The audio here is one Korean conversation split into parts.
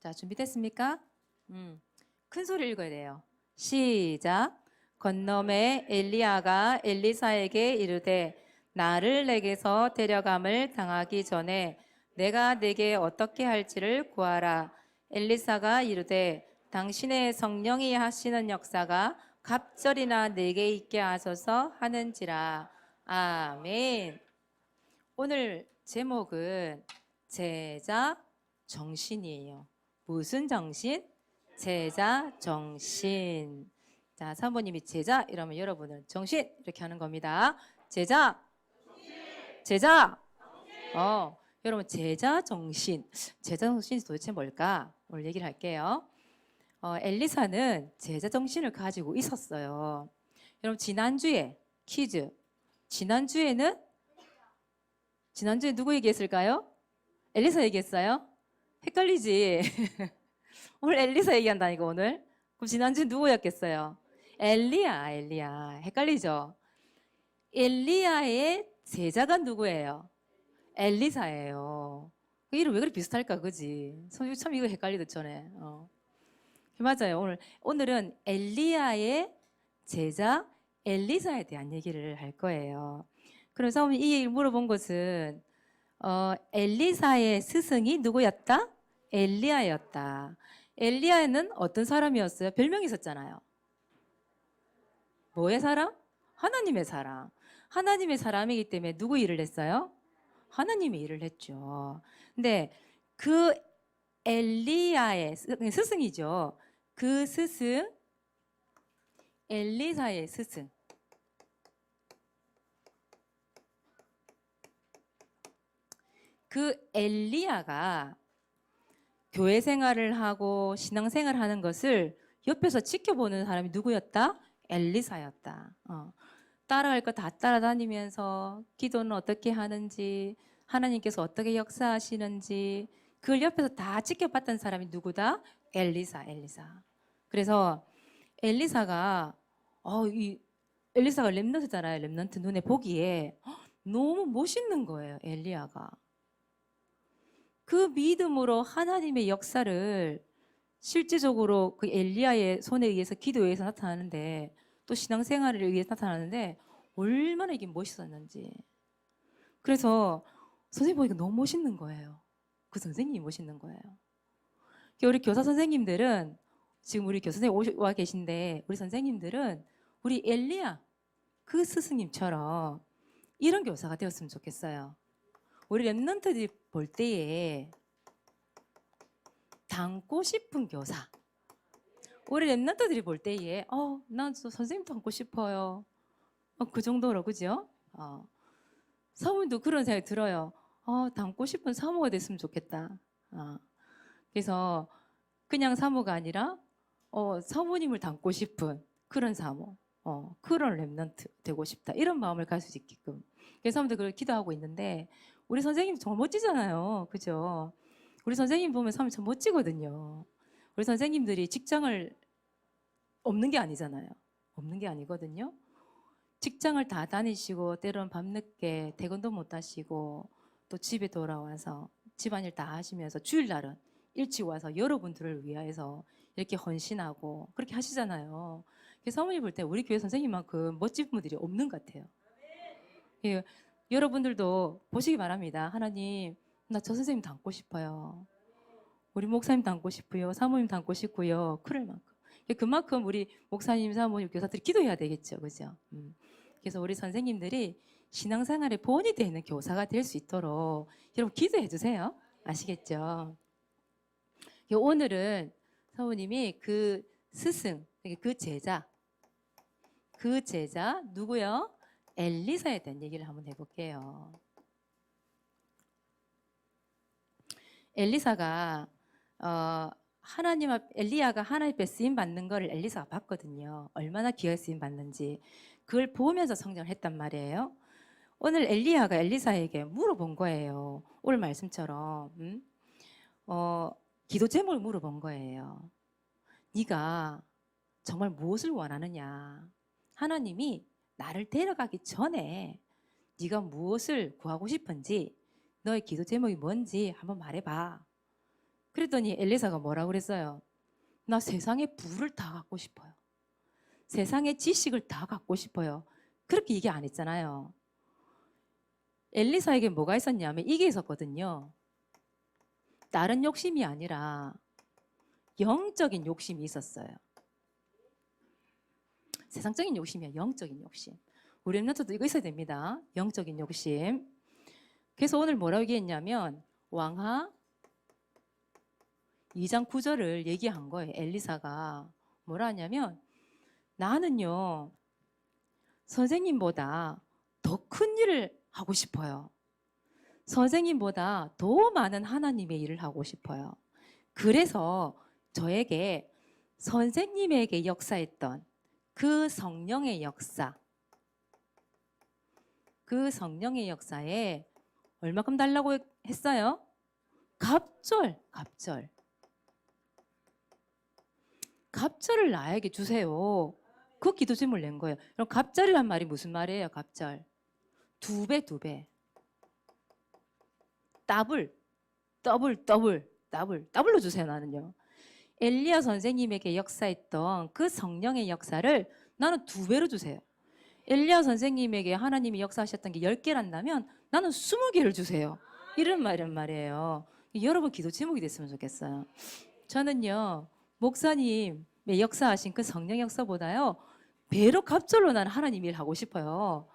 자, 준비됐습니까? 큰 소리 읽어야 돼요. 시작. 건너매 엘리야가 엘리사에게 이르되 나를 내게서 데려감을 당하기 전에 내가 내게 어떻게 할지를 구하라. 엘리사가 이르되 당신의 성령이 하시는 역사가 갑절이나 내게 있게 하소서 하는지라. 아멘. 오늘 제목은 제자 정신이에요. 무슨 정신? 제자 정신. 자, 사모님이 제자 이러면 여러분은 정신 이렇게 하는 겁니다. 제자, 제자. 여러분 제자 정신. 제자 정신이 도대체 뭘까? 오늘 얘기를 할게요. 엘리사는 제자 정신을 가지고 있었어요. 여러분 지난주에 퀴즈. 지난주에 누구 얘기했을까요? 엘리사 얘기했어요? 헷갈리지? 오늘 엘리사 얘기한다니까 오늘. 그럼 지난주 누구였겠어요? 엘리야. 헷갈리죠? 엘리야의 제자가 누구예요? 엘리사예요. 이름 왜 그렇게 비슷할까, 그지? 참 이거 헷갈리듯 전에. 맞아요. 오늘은 엘리야의 제자 엘리사에 대한 얘기를 할 거예요. 그래서 이 얘기를 물어본 것은 엘리사의 스승이 누구였다? 엘리야였다. 엘리야는 어떤 사람이었어요? 별명이 있었잖아요. 뭐의 사람? 하나님의 사람. 하나님의 사람이기 때문에 누구 일을 했어요? 하나님의 일을 했죠. 근데 그 엘리야의 스승이죠. 그 스승, 엘리사의 스승. 그 엘리야가 교회 생활을 하고 신앙 생활을 하는 것을 옆에서 지켜보는 사람이 누구였다? 엘리사였다. 따라갈 거 다 따라다니면서 기도는 어떻게 하는지, 하나님께서 어떻게 역사하시는지, 그걸 옆에서 다 지켜봤던 사람이 누구다? 엘리사. 그래서 엘리사가, 엘리사가 렘넌트잖아요. 렘넌트 눈에 보기에 너무 멋있는 거예요, 엘리야가. 그 믿음으로 하나님의 역사를 실제적으로 그 엘리야의 손에 의해서 기도에 의해서 나타나는데 또 신앙생활에 의해서 나타나는데 얼마나 이게 멋있었는지. 그래서 선생님 보니까 너무 멋있는 거예요. 그 선생님이 멋있는 거예요. 우리 교사 선생님들은 지금 우리 교사 선생님 와 계신데 우리 선생님들은 우리 엘리야 그 스승님처럼 이런 교사가 되었으면 좋겠어요. 우리 랩런트들이 볼 때에 닮고 싶은 교사. 우리 랩런트들이 볼 때에 난 선생님 닮고 싶어요. 그 정도로 그죠? 사모님도 그런 생각이 들어요. 닮고 싶은 사모가 됐으면 좋겠다. 그래서 그냥 사모가 아니라 사모님을 닮고 싶은 그런 사모. 그런 랩런트 되고 싶다. 이런 마음을 가질 수 있게끔. 그래서 사람들 그걸 기도하고 있는데 우리 선생님 정말 멋지잖아요. 그죠? 우리 선생님 보면 사람이 참 멋지거든요. 우리 선생님들이 직장을 없는 게 아니잖아요. 없는 게 아니거든요. 직장을 다 다니시고 때로는 밤늦게 퇴근도 못 하시고 또 집에 돌아와서 집안일 다 하시면서 주일날은 일찍 와서 여러분들을 위하여서 이렇게 헌신하고 그렇게 하시잖아요. 그래서 사모님 볼 때 우리 교회 선생님만큼 멋진 분들이 없는 것 같아요. 예, 여러분들도 보시기 바랍니다. 하나님, 나 저 선생님 닮고 싶어요. 우리 목사님 닮고 싶고요. 사모님 닮고 싶고요. 그럴 만큼. 그만큼 우리 목사님, 사모님, 교사들이 기도해야 되겠죠. 그죠? 그래서 우리 선생님들이 신앙생활에 본이 되는 교사가 될 수 있도록 여러분 기도해 주세요. 아시겠죠? 오늘은 사모님이 그 스승, 그 제자 누구요? 엘리사에 대한 얘기를 한번 해볼게요. 엘리사가 엘리야가 하나님 앞에 쓰임 받는 거를 엘리사가 봤거든요. 얼마나 귀하게 쓰임 받는지 그걸 보면서 성장을 했단 말이에요. 오늘 엘리야가 엘리사에게 물어본 거예요. 오늘 말씀처럼 기도 제목을 물어본 거예요. 네가 정말 무엇을 원하느냐? 하나님이 나를 데려가기 전에 네가 무엇을 구하고 싶은지 너의 기도 제목이 뭔지 한번 말해봐. 그랬더니 엘리사가 뭐라고 그랬어요? 나 세상의 부를 다 갖고 싶어요. 세상의 지식을 다 갖고 싶어요. 그렇게 얘기 안 했잖아요. 엘리사에게 뭐가 있었냐면 이게 있었거든요. 다른 욕심이 아니라 영적인 욕심이 있었어요. 세상적인 욕심이야, 영적인 욕심. 우리 랩런트도 이거 있어야 됩니다. 영적인 욕심. 그래서 오늘 뭐라고 얘기했냐면 왕하 2장 9절을 얘기한 거예요. 엘리사가 뭐라 하냐면 나는요 선생님보다 더 큰 일을 하고 싶어요. 선생님보다 더 많은 하나님의 일을 하고 싶어요. 그래서 저에게 선생님에게 역사했던 그 성령의 역사, 그 성령의 역사에 얼마큼 달라고 했어요? 갑절. 갑절을 나에게 주세요. 그 기도 제목을 낸 거예요. 그럼 갑절이란 말이 무슨 말이에요? 갑절. 2배, 2배. 더블로 주세요, 나는요. 엘리야 선생님에게 역사했던 그 성령의 역사를 나는 2배로 주세요. 엘리야 선생님에게 하나님이 역사하셨던 게 10개란다면 나는 20개를 주세요. 이런 말이에요. 여러분 기도 제목이 됐으면 좋겠어요. 저는요, 목사님의 역사하신 그 성령 역사보다요, 배로 갑절로 나는 하나님 일 하고 싶어요.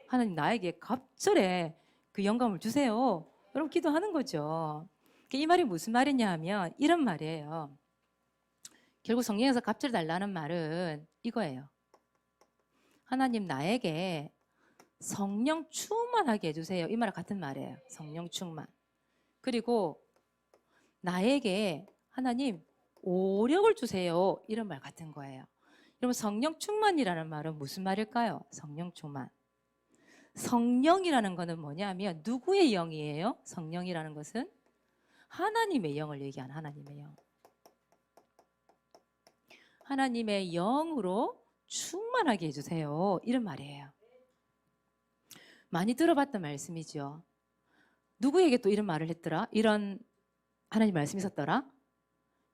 하나님 나에게 갑절에 그 영감을 주세요. 여러분 기도하는 거죠. 이 말이 무슨 말이냐 하면 이런 말이에요. 결국 성령에서 갑절 달라는 말은 이거예요. 하나님 나에게 성령 충만하게 해주세요. 이 말과 같은 말이에요. 성령 충만. 그리고 나에게 하나님 오력을 주세요. 이런 말 같은 거예요. 여러분 성령 충만이라는 말은 무슨 말일까요? 성령 충만. 성령이라는 것은 뭐냐면 누구의 영이에요? 성령이라는 것은 하나님의 영을 얘기하는 하나님의 영. 하나님의 영으로 충만하게 해주세요. 이런 말이에요. 많이 들어봤던 말씀이죠. 누구에게 또 이런 말을 했더라? 이런 하나님 말씀이 있었더라?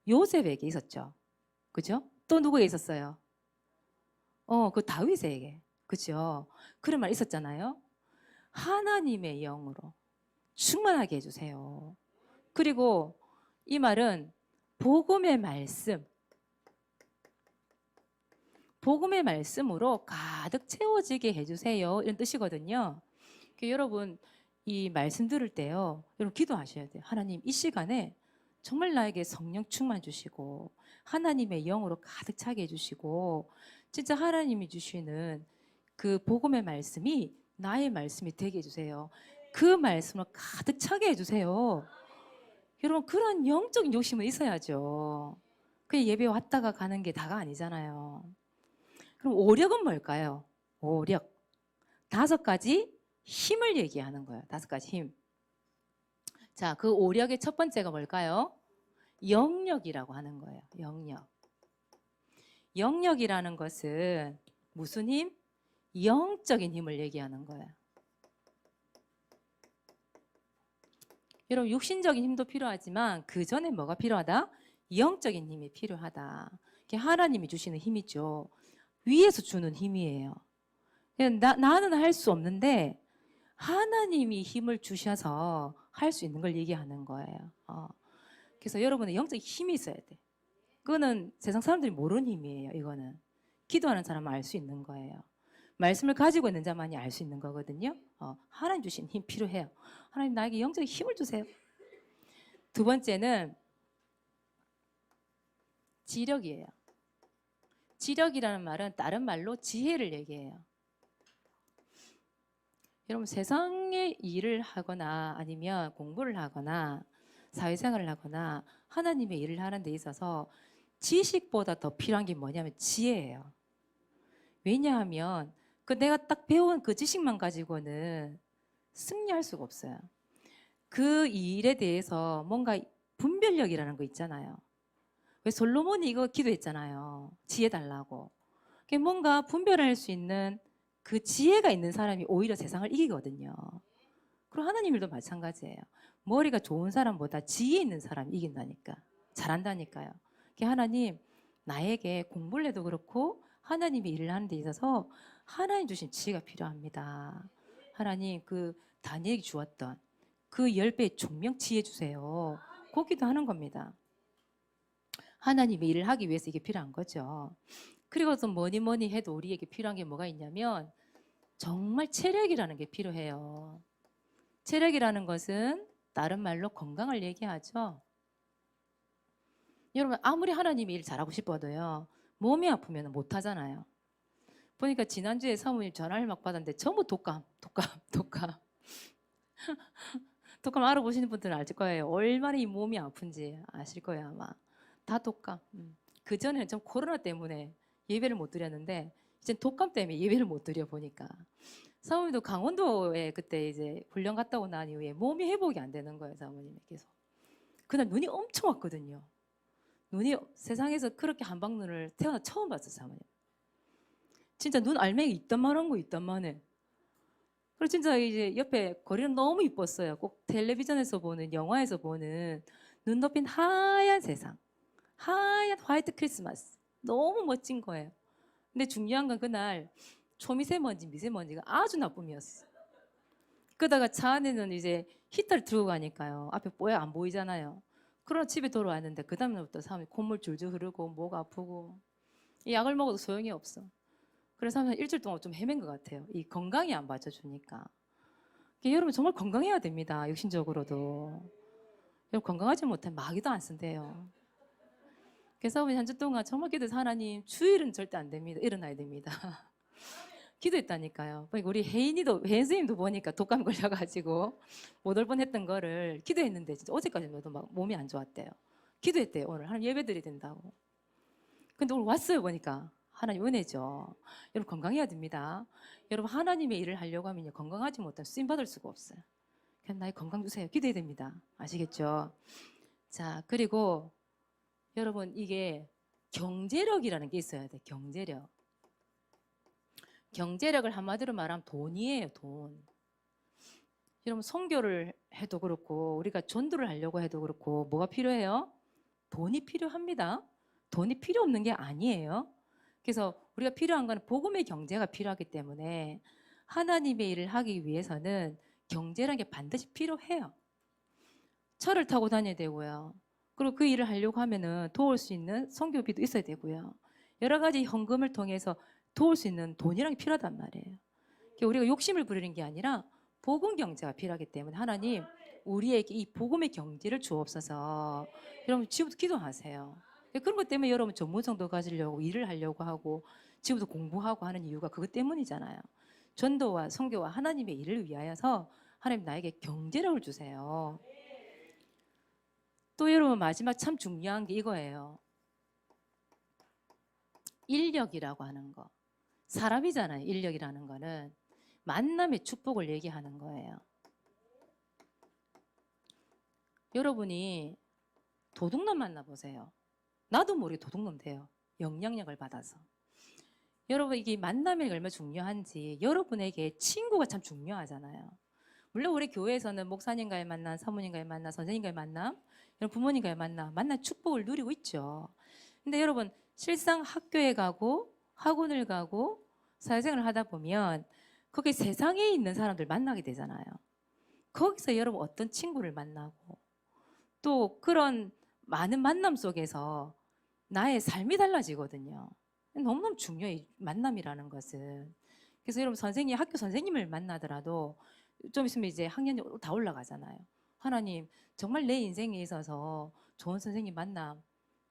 요셉에게 있었죠. 그죠? 또 누구에게 있었어요? 그 다윗에게. 그죠? 그런 말 있었잖아요. 하나님의 영으로 충만하게 해주세요. 그리고 이 말은 복음의 말씀으로 가득 채워지게 해주세요. 이런 뜻이거든요. 여러분 이 말씀 들을 때요, 여러분 기도하셔야 돼요. 하나님 이 시간에 정말 나에게 성령 충만 주시고 하나님의 영으로 가득 차게 해주시고 진짜 하나님이 주시는 그 복음의 말씀이 나의 말씀이 되게 해주세요. 그 말씀을 가득 차게 해주세요. 여러분 그런 영적인 욕심은 있어야죠. 그냥 예배 왔다가 가는 게 다가 아니잖아요. 그럼 오력은 뭘까요? 오력. 5가지 힘을 얘기하는 거예요. 5가지 힘. 자, 그 오력의 첫 번째가 뭘까요? 영력이라고 하는 거예요. 영력. 영력이라는 것은 무슨 힘? 영적인 힘을 얘기하는 거예요. 여러분 육신적인 힘도 필요하지만 그 전에 뭐가 필요하다? 영적인 힘이 필요하다. 그게 하나님이 주시는 힘이죠. 위에서 주는 힘이에요. 나는 할 수 없는데 하나님이 힘을 주셔서 할 수 있는 걸 얘기하는 거예요. 그래서 여러분의 영적인 힘이 있어야 돼. 그거는 세상 사람들이 모르는 힘이에요. 이거는 기도하는 사람은 알 수 있는 거예요. 말씀을 가지고 있는 자만이 알 수 있는 거거든요. 하나님 주신 힘 필요해요. 하나님 나에게 영적인 힘을 주세요. 두 번째는 지력이에요. 지력이라는 말은 다른 말로 지혜를 얘기해요. 여러분 세상의 일을 하거나 아니면 공부를 하거나 사회생활을 하거나 하나님의 일을 하는 데 있어서 지식보다 더 필요한 게 뭐냐면 지혜예요. 왜냐하면 내가 딱 배운 그 지식만 가지고는 승리할 수가 없어요. 그 일에 대해서 뭔가 분별력이라는 거 있잖아요. 왜 솔로몬이 이거 기도했잖아요. 지혜 달라고. 뭔가 분별할 수 있는 그 지혜가 있는 사람이 오히려 세상을 이기거든요. 그리고 하나님 일도 마찬가지예요. 머리가 좋은 사람보다 지혜 있는 사람이 이긴다니까. 잘한다니까요. 하나님 나에게 공부를 해도 그렇고 하나님이 일을 하는 데 있어서 하나님 주신 지혜가 필요합니다. 하나님 그 다니엘이 주었던 그 10배의 총명 지혜 주세요. 고기도 하는 겁니다. 하나님의 일을 하기 위해서 이게 필요한 거죠. 그리고 또 뭐니 해도 우리에게 필요한 게 뭐가 있냐면 정말 체력이라는 게 필요해요. 체력이라는 것은 다른 말로 건강을 얘기하죠. 여러분 아무리 하나님이 일 잘하고 싶어도요. 몸이 아프면 못 하잖아요. 보니까 지난주에 사모님 전화를 막 받았는데 전부 독감. 독감 알아보시는 분들은 알 거예요. 얼마나 이 몸이 아픈지 아실 거예요 아마. 다 독감. 그전에는 좀 코로나 때문에 예배를 못 드렸는데 이제 독감 때문에 예배를 못 드려 보니까 사모님도 강원도에 그때 이제 훈련 갔다 온 난 이후에 몸이 회복이 안 되는 거예요 사모님이 계속. 그날 눈이 엄청 왔거든요. 눈이 세상에서 그렇게 한방눈을 태어나 처음 봤어요 사모님. 진짜 눈 알맹이 있단만 거 있단만해. 그리고 진짜 이제 옆에 거리는 너무 이뻤어요. 꼭 텔레비전에서 보는 영화에서 보는 눈 덮인 하얀 세상, 하얀 화이트 크리스마스 너무 멋진 거예요. 근데 중요한 건 그날 초미세먼지, 미세먼지가 아주 나쁨이었어. 그러다가 차 안에는 이제 히터를 들고 가니까요. 앞에 뽀야 안 보이잖아요. 그러나 집에 돌아왔는데 그 다음부터 사람이 콧물 줄줄 흐르고 목 아프고 이 약을 먹어도 소용이 없어. 그래서 한 일주일 동안 좀 헤맨 것 같아요. 이 건강이 안 받쳐주니까. 여러분 정말 건강해야 됩니다. 육신적으로도. 여러분 건강하지 못하면 마귀도 안 쓴대요. 그래서 한 주 동안 정말 기도해서 하나님 주일은 절대 안 됩니다. 일어나야 됩니다. 기도했다니까요. 우리 혜인 선생님도 보니까 독감 걸려가지고 못 올 뻔했던 거를 기도했는데 진짜 어제까지도 막 몸이 안 좋았대요. 기도했대요. 오늘 하나님 예배 드려야 된다고. 근데 오늘 왔어요 보니까 하나님 은혜죠. 여러분 건강해야 됩니다. 여러분 하나님의 일을 하려고 하면 건강하지 못하면 쓰임 받을 수가 없어요. 그냥 나의 건강 주세요. 기도해야 됩니다. 아시겠죠? 자 그리고 여러분 이게 경제력이라는 게 있어야 돼. 경제력. 경제력을 한마디로 말하면 돈이에요. 돈. 여러분 선교를 해도 그렇고 우리가 전도를 하려고 해도 그렇고 뭐가 필요해요? 돈이 필요합니다. 돈이 필요 없는 게 아니에요. 그래서 우리가 필요한 건 복음의 경제가 필요하기 때문에 하나님의 일을 하기 위해서는 경제라는 게 반드시 필요해요. 차를 타고 다녀야 되고요. 그리고 그 일을 하려고 하면은 도울 수 있는 선교비도 있어야 되고요. 여러 가지 헌금을 통해서 도울 수 있는 돈이란 게 필요하단 말이에요. 우리가 욕심을 부리는 게 아니라 복음 경제가 필요하기 때문에 하나님 우리에게 이 복음의 경제를 주옵소서. 여러분 지금부터 기도하세요. 그런 것 때문에 여러분 전문성도 가지려고 일을 하려고 하고 지금부터 공부하고 하는 이유가 그것 때문이잖아요. 전도와 선교와 하나님의 일을 위하여서 하나님 나에게 경제력을 주세요. 또 여러분 마지막 참 중요한 게 이거예요. 인력이라고 하는 거. 사람이잖아요. 인력이라는 거는 만남의 축복을 얘기하는 거예요. 여러분이 도둑놈 만나보세요. 나도 모르게 도둑놈 돼요. 영향력을 받아서. 여러분 이게 만남이 얼마나 중요한지 여러분에게 친구가 참 중요하잖아요. 물론 우리 교회에서는 목사님과의 만남, 사모님과의 만남, 선생님과의 만남, 부모님과의 만난 축복을 누리고 있죠. 근데 여러분 실상 학교에 가고 학원을 가고 사회생활을 하다 보면 거기 세상에 있는 사람들 만나게 되잖아요. 거기서 여러분 어떤 친구를 만나고 또 그런 많은 만남 속에서 나의 삶이 달라지거든요. 너무너무 중요해, 만남이라는 것은. 그래서 여러분 학교 선생님을 만나더라도 좀 있으면 이제 학년이 다 올라가잖아요. 하나님 정말 내 인생에 있어서 좋은 선생님 만남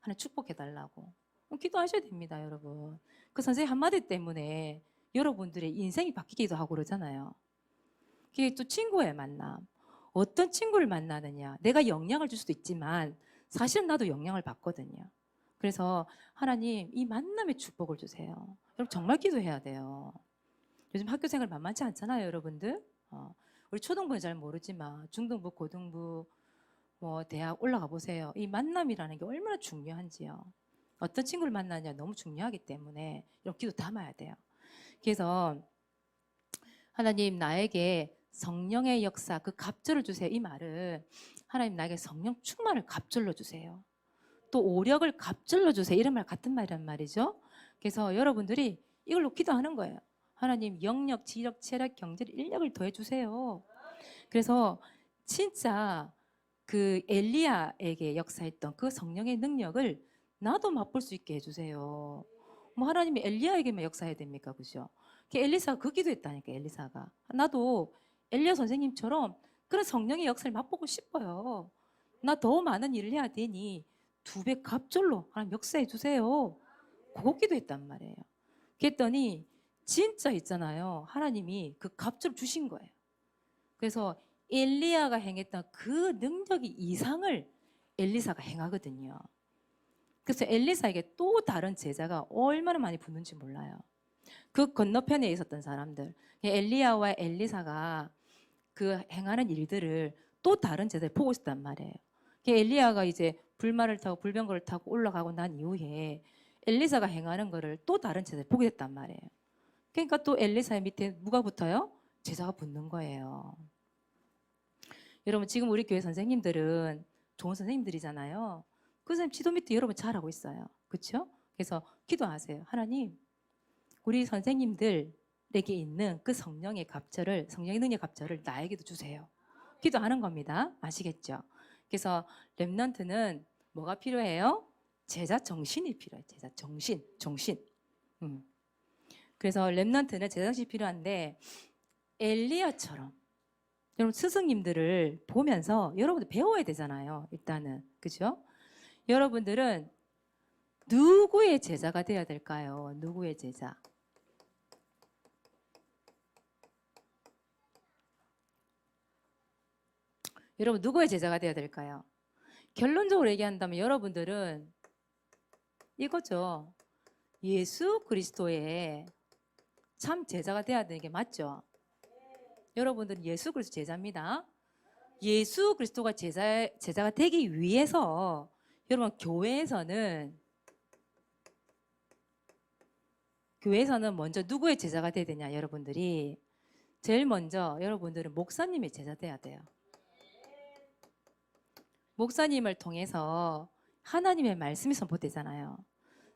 하나 축복해달라고 기도하셔야 됩니다, 여러분. 그 선생님 한마디 때문에 여러분들의 인생이 바뀌기도 하고 그러잖아요. 그게 또 친구의 만남. 어떤 친구를 만나느냐. 내가 영향을 줄 수도 있지만 사실은 나도 영향을 받거든요. 그래서 하나님 이 만남의 축복을 주세요. 여러분 정말 기도해야 돼요. 요즘 학교 생활 만만치 않잖아요, 여러분들. 우리 초등부는 잘 모르지만 중등부, 고등부, 대학 올라가 보세요. 이 만남이라는 게 얼마나 중요한지요. 어떤 친구를 만나냐 너무 중요하기 때문에 이런 기도 담아야 돼요. 그래서 하나님 나에게 성령의 역사, 그 갑절을 주세요. 이 말은 하나님 나에게 성령 충만을 갑절로 주세요. 또 오력을 갑절로 주세요. 이런 말 같은 말이란 말이죠. 그래서 여러분들이 이걸로 기도하는 거예요. 하나님 영력, 지력, 체력, 경제력, 인력을 더해 주세요. 그래서 진짜 그 엘리야에게 역사했던 그 성령의 능력을 나도 맛볼 수 있게 해주세요. 뭐 하나님이 엘리야에게만 역사해야 됩니까, 그죠? 엘리사가 그 기도했다니까. 엘리사가 나도 엘리야 선생님처럼 그런 성령의 역사를 맛보고 싶어요. 나 더 많은 일을 해야 되니 2배 갑절로 하나님 역사해 주세요. 그거 기도했단 말이에요. 그랬더니 진짜 있잖아요. 하나님이 그 갑절 주신 거예요. 그래서 엘리야가 행했던 그 능력이 이상을 엘리사가 행하거든요. 그래서 엘리사에게 또 다른 제자가 얼마나 많이 붙는지 몰라요. 그 건너편에 있었던 사람들, 엘리야와 엘리사가 그 행하는 일들을 또 다른 제자들이 보고 있었단 말이에요. 엘리야가 이제 불말을 타고 불병거를 타고 올라가고 난 이후에 엘리사가 행하는 거를 또 다른 제자들이 보게 됐단 말이에요. 그러니까 또 엘리사의 밑에 누가 붙어요? 제자가 붙는 거예요. 여러분 지금 우리 교회 선생님들은 좋은 선생님들이잖아요. 그 선생님 지도 밑에 여러분 잘하고 있어요. 그렇죠? 그래서 기도하세요. 하나님, 우리 선생님들에게 있는 그 성령의 갑절을, 성령의 능력 갑절을 나에게도 주세요. 기도하는 겁니다. 아시겠죠? 그래서 렘넌트는 뭐가 필요해요? 제자 정신이 필요해요. 제자 정신. 그래서 렘넌트는 제자 정신이 필요한데 엘리야처럼 여러분 스승님들을 보면서 여러분들 배워야 되잖아요. 일단은 그죠? 여러분들은 누구의 제자가 되어야 될까요? 누구의 제자? 여러분 누구의 제자가 되어야 될까요? 결론적으로 얘기한다면 여러분들은 이거죠. 예수 그리스도의 참 제자가 되어야 되는 게 맞죠? 여러분들은 예수 그리스도 제자입니다. 예수 그리스도가 제자가 되기 위해서 여러분 교회에서는 먼저 누구의 제자가 돼야 되냐? 여러분들이 제일 먼저 여러분들은 목사님의 제자 돼야 돼요. 목사님을 통해서 하나님의 말씀이 선포되잖아요.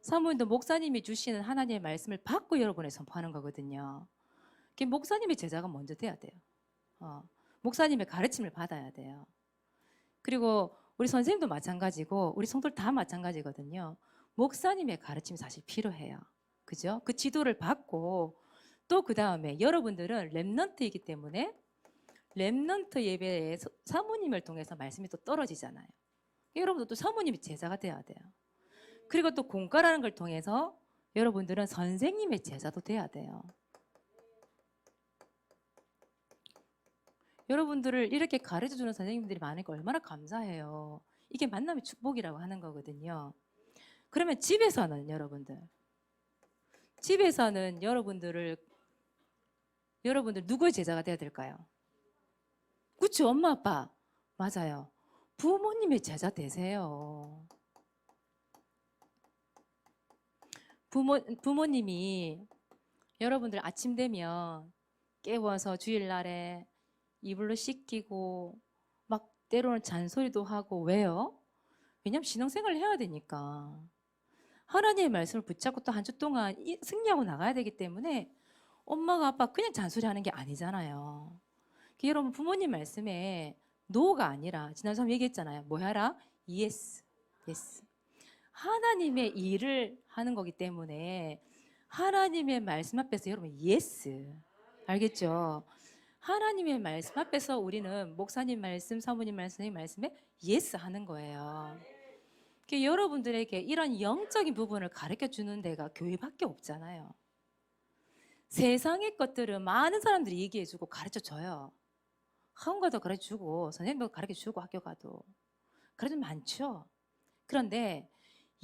사모님도 목사님이 주시는 하나님의 말씀을 받고 여러분에 선포하는 거거든요. 목사님의 제자가 먼저 돼야 돼요. 목사님의 가르침을 받아야 돼요. 그리고 우리 선생님도 마찬가지고 우리 성도들 다 마찬가지거든요. 목사님의 가르침이 사실 필요해요. 그죠? 그 지도를 받고 또 그 다음에 여러분들은 렘넌트이기 때문에 렘넌트 예배에 사모님을 통해서 말씀이 또 떨어지잖아요. 여러분도 또 사모님이 제자가 돼야 돼요. 그리고 또 공과라는 걸 통해서 여러분들은 선생님의 제자도 돼야 돼요. 여러분들을 이렇게 가르쳐주는 선생님들이 많으니까 얼마나 감사해요. 이게 만남의 축복이라고 하는 거거든요. 그러면 집에서는 여러분들 누구의 제자가 돼야 될까요? 그렇죠? 엄마 아빠. 맞아요. 부모님의 제자 되세요. 부모님이 여러분들 아침 되면 깨워서 주일날에 이불로 씻기고 막 때로는 잔소리도 하고 왜요? 왜냐면 신앙생활을 해야 되니까. 하나님의 말씀을 붙잡고 또 한 주 동안 승리하고 나가야 되기 때문에 엄마가 아빠 그냥 잔소리하는 게 아니잖아요. 여러분 부모님 말씀에 노가 아니라 지난주에 얘기했잖아요. 뭐 하라? yes. 하나님의 일을 하는 거기 때문에 하나님의 말씀 앞에서 여러분 yes. 알겠죠? 하나님의 말씀 앞에서 우리는 목사님 말씀, 사모님 말씀, 선생님 말씀에 yes 하는 거예요. 여러분들에게 이런 영적인 부분을 가르쳐 주는 데가 교회밖에 없잖아요. 세상의 것들은 많은 사람들이 얘기해 주고 가르쳐 줘요. 학원 가도 가르쳐 주고 선생님도 가르쳐 주고 학교 가도 가르쳐 많죠. 그런데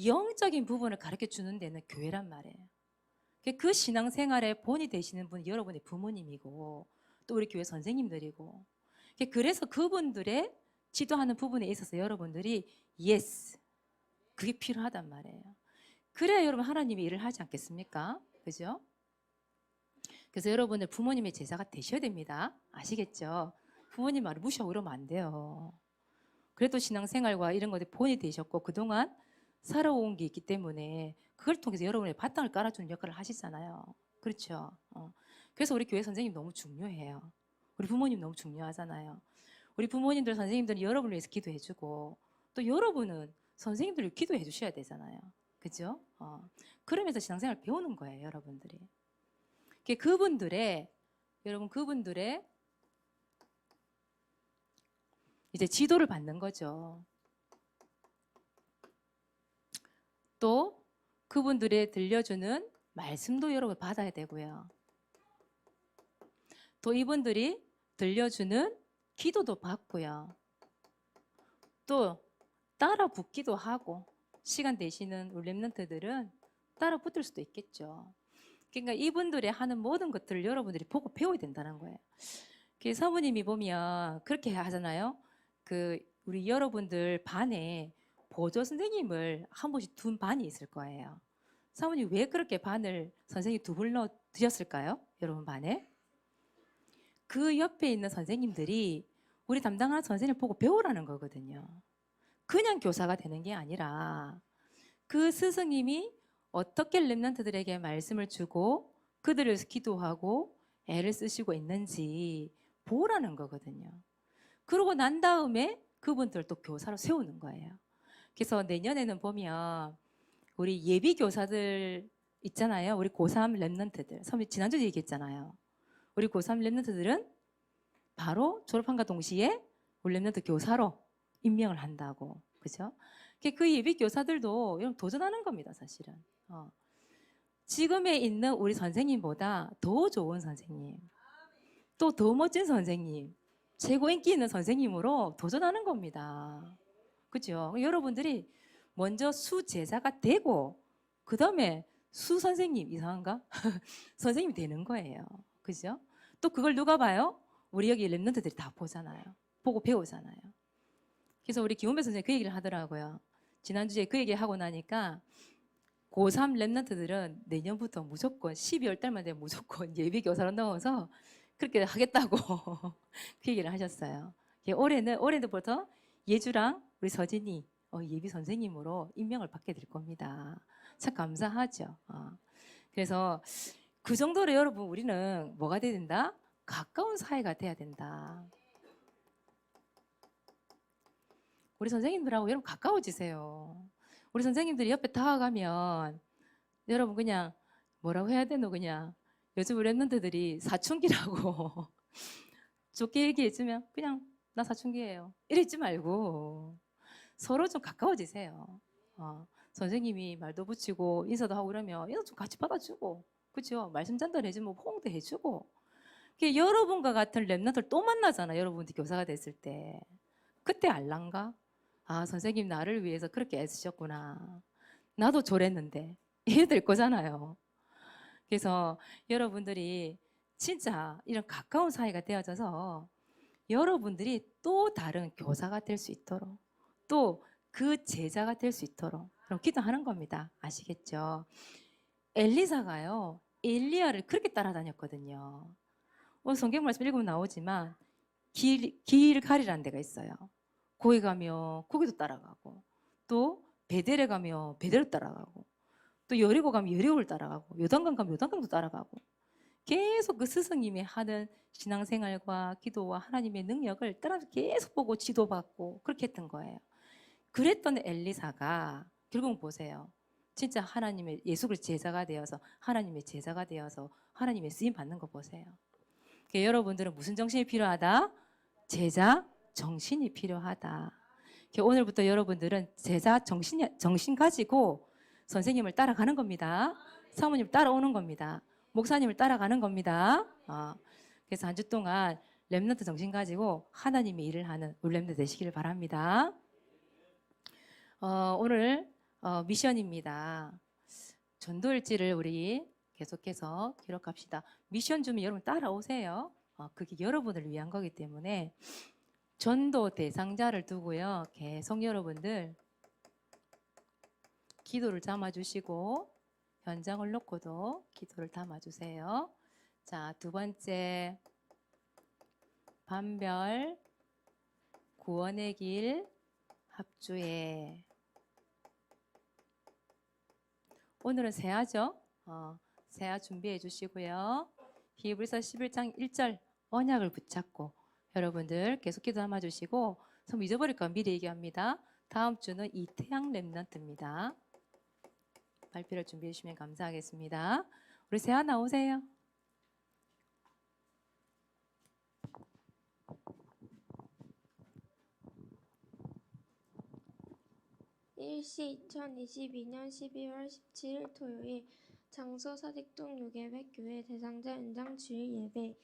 영적인 부분을 가르쳐 주는 데는 교회란 말이에요. 그 신앙생활의 본이 되시는 분이 여러분의 부모님이고 또 우리 교회 선생님들이고 그래서 그분들의 지도하는 부분에 있어서 여러분들이 yes 그게 필요하단 말이에요. 그래야 여러분 하나님이 일을 하지 않겠습니까? 그죠? 그래서 여러분들 부모님의 제자가 되셔야 됩니다. 아시겠죠? 부모님 말을 무시하고 이러면 안 돼요. 그래도 신앙생활과 이런 것에 본이 되셨고 그동안 살아온 게 있기 때문에 그걸 통해서 여러분의 바탕을 깔아주는 역할을 하시잖아요. 그렇죠? 그래서 우리 교회 선생님 너무 중요해요. 우리 부모님 너무 중요하잖아요. 우리 부모님들, 선생님들은 여러분을 위해서 기도해주고 또 여러분은 선생님들을 기도해 주셔야 되잖아요. 그죠? 그러면서 신앙생활 배우는 거예요, 여러분들이. 그분들의 이제 지도를 받는 거죠. 또 그분들의 들려주는 말씀도 여러분 받아야 되고요. 또 이분들이 들려주는 기도도 받고요. 또 따라 붙기도 하고 시간 되시는 우리 랩런트들은 따라 붙을 수도 있겠죠. 그러니까 이분들이 하는 모든 것들을 여러분들이 보고 배워야 된다는 거예요. 사모님이 보면 그렇게 하잖아요. 우리 여러분들 반에 보조 선생님을 한 번씩 둔 반이 있을 거예요. 사모님 왜 그렇게 반을 선생님 두 분로 드셨을까요? 여러분 반에? 그 옆에 있는 선생님들이 우리 담당하는 선생님을 보고 배우라는 거거든요. 그냥 교사가 되는 게 아니라 그 스승님이 어떻게 랩런트들에게 말씀을 주고 그들을 위해서 기도하고 애를 쓰시고 있는지 보라는 거거든요. 그러고 난 다음에 그분들 또 교사로 세우는 거예요. 그래서 내년에는 보면 우리 예비 교사들 있잖아요. 우리 고3 랩런트들. 선생님 지난주에 얘기했잖아요. 우리 고3 랩런트들은 바로 졸업한과 동시에 우리 랩런트 교사로 임명을 한다고. 그죠? 그 예비 교사들도 이런 도전하는 겁니다, 사실은. 지금에 있는 우리 선생님보다 더 좋은 선생님, 또 더 멋진 선생님, 최고 인기 있는 선생님으로 도전하는 겁니다. 그죠? 여러분들이 먼저 수제자가 되고 그 다음에 수선생님, 이상한가? 선생님이 되는 거예요. 그죠? 또 그걸 누가 봐요? 우리 여기 랩런트들이 다 보잖아요. 보고 배우잖아요. 그래서 우리 김원배 선생님 그 얘기를 하더라고요. 지난주에 그 얘기 하고 나니까 고3 랩런트들은 내년부터 무조건 12월 달만 되면 무조건 예비 교사로 넣어서 그렇게 하겠다고 그 얘기를 하셨어요. 올해부터 예주랑 우리 서진이 예비 선생님으로 임명을 받게 될 겁니다. 참 감사하죠. 그래서 그 정도로 여러분 우리는 뭐가 돼야 된다? 가까운 사이가 돼야 된다. 우리 선생님들하고 여러분 가까워지세요. 우리 선생님들이 옆에 다가가면 여러분 그냥 뭐라고 해야 되노 그냥 요즘 우리 랩런트들이 사춘기라고 좋게 얘기해주면 그냥 나 사춘기예요. 이러지 말고 서로 좀 가까워지세요. 선생님이 말도 붙이고 인사도 하고 그러면 인사 좀 같이 받아주고 그죠? 말씀 전달해주면 호응도 해주고 여러분과 같은 랩런트를 또 만나잖아. 여러분들 교사가 됐을 때 그때 알란가? 선생님 나를 위해서 그렇게 애쓰셨구나. 나도 저랬는데 이래 될 거잖아요. 그래서 여러분들이 진짜 이런 가까운 사이가 되어져서 여러분들이 또 다른 교사가 될 수 있도록 또 그 제자가 될 수 있도록 그럼 기도하는 겁니다. 아시겠죠? 엘리사가요 엘리야를 그렇게 따라다녔거든요. 오늘 성경 말씀 읽으면 나오지만 길 가리라는 데가 있어요. 거기 가면 거기도 따라가고 또 베델에 가면 베델을 따라가고 또 여리고 가면 여리고를 따라가고 요단강 가면 요단강도 따라가고 계속 그 스승님이 하는 신앙생활과 기도와 하나님의 능력을 따라 계속 보고 지도받고 그렇게 했던 거예요. 그랬던 엘리사가 결국 보세요. 진짜 하나님의 예수 그리스도 제자가 되어서 하나님의 제자가 되어서 하나님의 쓰임 받는 거 보세요. 여러분들은 무슨 정신이 필요하다? 제자 정신이 필요하다. 오늘부터 여러분들은 제자 정신 가지고 선생님을 따라가는 겁니다. 사모님 따라오는 겁니다. 목사님을 따라가는 겁니다. 그래서 한 주 동안 랩런트 정신 가지고 하나님의 일을 하는 우리 랩런트 되시기를 바랍니다. 오늘 미션입니다. 전도일지를 우리 계속해서 기록합시다. 미션 주면 여러분 따라오세요. 그게 여러분을 위한 거기 때문에 전도 대상자를 두고요. 계속 여러분들 기도를 담아주시고 현장을 놓고도 기도를 담아주세요. 자, 두 번째 반별 구원의 길 합주에. 오늘은 세아죠. 세아 준비해 주시고요. 히브리서 11장 1절 언약을 붙잡고 여러분들 계속 기도 담아 주시고 좀 잊어버릴까 미리 얘기합니다. 다음 주는 이태양 랩런트입니다. 발표를 준비해 주시면 감사하겠습니다. 우리 세아 나오세요. 일시 2022년 12월 17일 토요일 장소 사직동 6예배 교회 대상자 연장 주일 예배.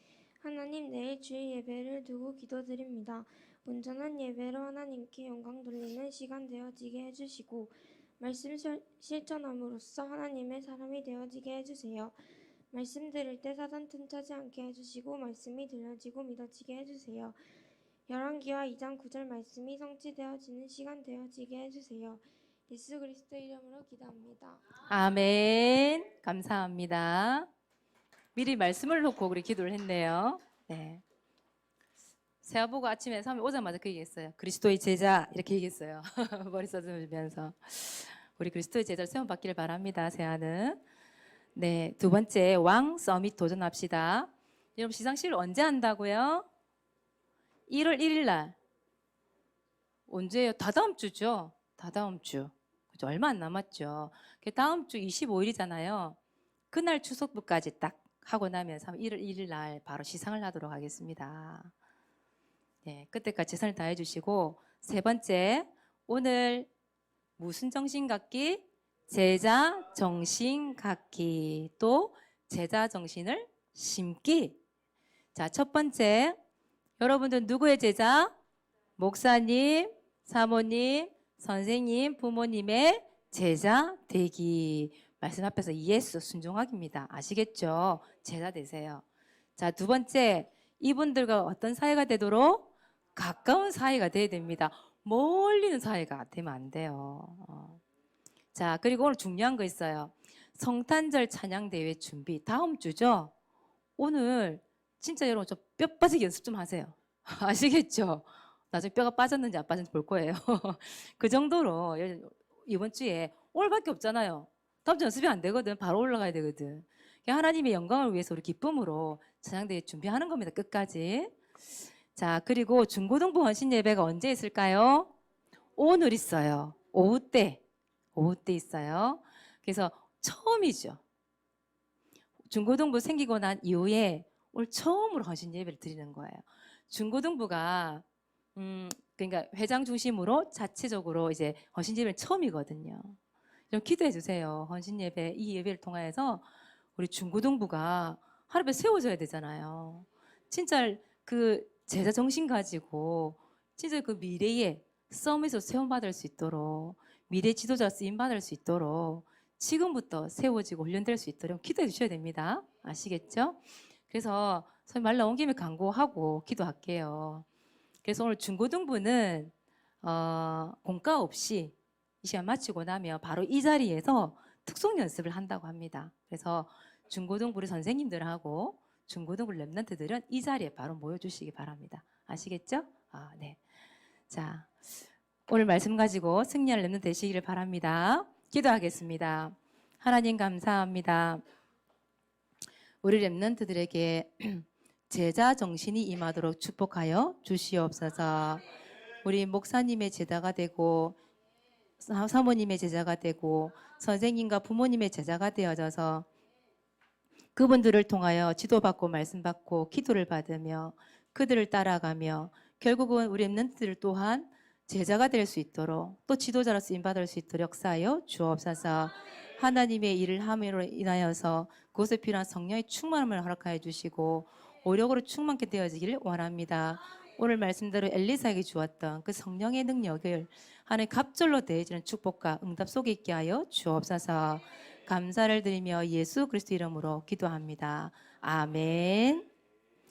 하나님, 내일 주일 예배를 두고 기도드립니다. 온전한 예배로 하나님께 영광 돌리는 시간 되어지게 해주시고 말씀 실천함으로써 하나님의 사람이 되어지게 해주세요. 말씀 들을 때 사단 틈타지 않게 해주시고 말씀이 들려지고 믿어지게 해주세요. 열왕기와 2장 9절 말씀이 성취되어지는 시간 되어지게 해주세요. 예수 그리스도 이름으로 기도합니다. 아멘. 감사합니다. 미리 말씀을 놓고 우리 기도를 했네요. 네. 세아 보고 아침에 사람이 오자마자 그 얘기했어요. 그리스도의 제자 이렇게 얘기했어요. 머리 써주면서 우리 그리스도의 제자를 세움 받기를 바랍니다. 세아는. 네, 두 번째 왕 서밋 도전합시다. 여러분 시상식을 언제 한다고요? 1월 1일 날. 언제예요? 다다음 주죠. 다다음 주. 그죠? 얼마 안 남았죠. 다음 주 25일이잖아요. 그날 추석부까지 딱 하고 나면 1월 1일 날 바로 시상을 하도록 하겠습니다. 네, 그때까지 최선을 다해 주시고 세 번째, 오늘 무슨 정신 갖기? 제자 정신 갖기. 또 제자 정신을 심기. 자, 첫 번째, 여러분들 누구의 제자? 목사님, 사모님, 선생님, 부모님의 제자 되기. 말씀 앞에서 예수 순종하기입니다. 아시겠죠? 제자 되세요. 자, 두 번째, 이분들과 어떤 사이가 되도록 가까운 사이가 돼야 됩니다. 멀리 있는 사이가 되면 안 돼요. 자, 그리고 오늘 중요한 거 있어요. 성탄절 찬양대회 준비. 다음 주죠? 오늘 진짜 여러분 저 뼈 빠지기 연습 좀 하세요. 아시겠죠? 나중에 뼈가 빠졌는지 안 빠졌는지 볼 거예요. 그 정도로 이번 주에 오늘밖에 없잖아요. 다음 주 연습이 안 되거든. 바로 올라가야 되거든. 하나님의 영광을 위해서 우리 기쁨으로 찬양대회 준비하는 겁니다. 끝까지. 자, 그리고 중고등부 헌신 예배가 언제 있을까요? 오늘 있어요. 오후 때 있어요. 그래서 처음이죠. 중고등부 생기고 난 이후에 오늘 처음으로 헌신 예배를 드리는 거예요. 중고등부가 그러니까 회장 중심으로 자체적으로 이제 헌신 예배는 처음이거든요. 좀 기도해 주세요. 헌신 예배 이 예배를 통해서 우리 중고등부가 하루에 세워져야 되잖아요. 진짜 그 제자 정신 가지고 진짜 그 미래에 서밋으로 세움받을 수 있도록 미래 지도자 쓰임 받을 수 있도록 지금부터 세워지고 훈련될 수 있도록 기도해 주셔야 됩니다. 아시겠죠? 그래서 저희 말 나온 김에 광고하고 기도할게요. 그래서 오늘 중고등부는 공과 없이 이 시간 마치고 나면 바로 이 자리에서 특송 연습을 한다고 합니다. 그래서 중고등부 우리 선생님들하고 중고등부 랩런트들은 이 자리에 바로 모여주시기 바랍니다. 아시겠죠? 네. 자, 오늘 말씀 가지고 승리하는 랩런트 되시기를 바랍니다. 기도하겠습니다. 하나님 감사합니다. 우리 랩런트들에게 제자 정신이 임하도록 축복하여 주시옵소서. 우리 목사님의 제자가 되고 사모님의 제자가 되고 선생님과 부모님의 제자가 되어져서 그분들을 통하여 지도받고 말씀받고 기도를 받으며 그들을 따라가며 결국은 우리 랩런트들 또한 제자가 될 수 있도록 또 지도자로 쓰임받을 수 있도록 역사하여 주옵소서. 하나님의 일을 함으로 인하여서 그것에 필요한 성령의 충만함을 허락하여 주시고 오력으로 충만케 되어지기를 원합니다. 오늘 말씀대로 엘리사에게 주었던 그 성령의 능력을 하나님 갑절로 대해지는 축복과 응답 속에 있게 하여 주옵소서. 감사를 드리며 예수 그리스도 이름으로 기도합니다. 아멘.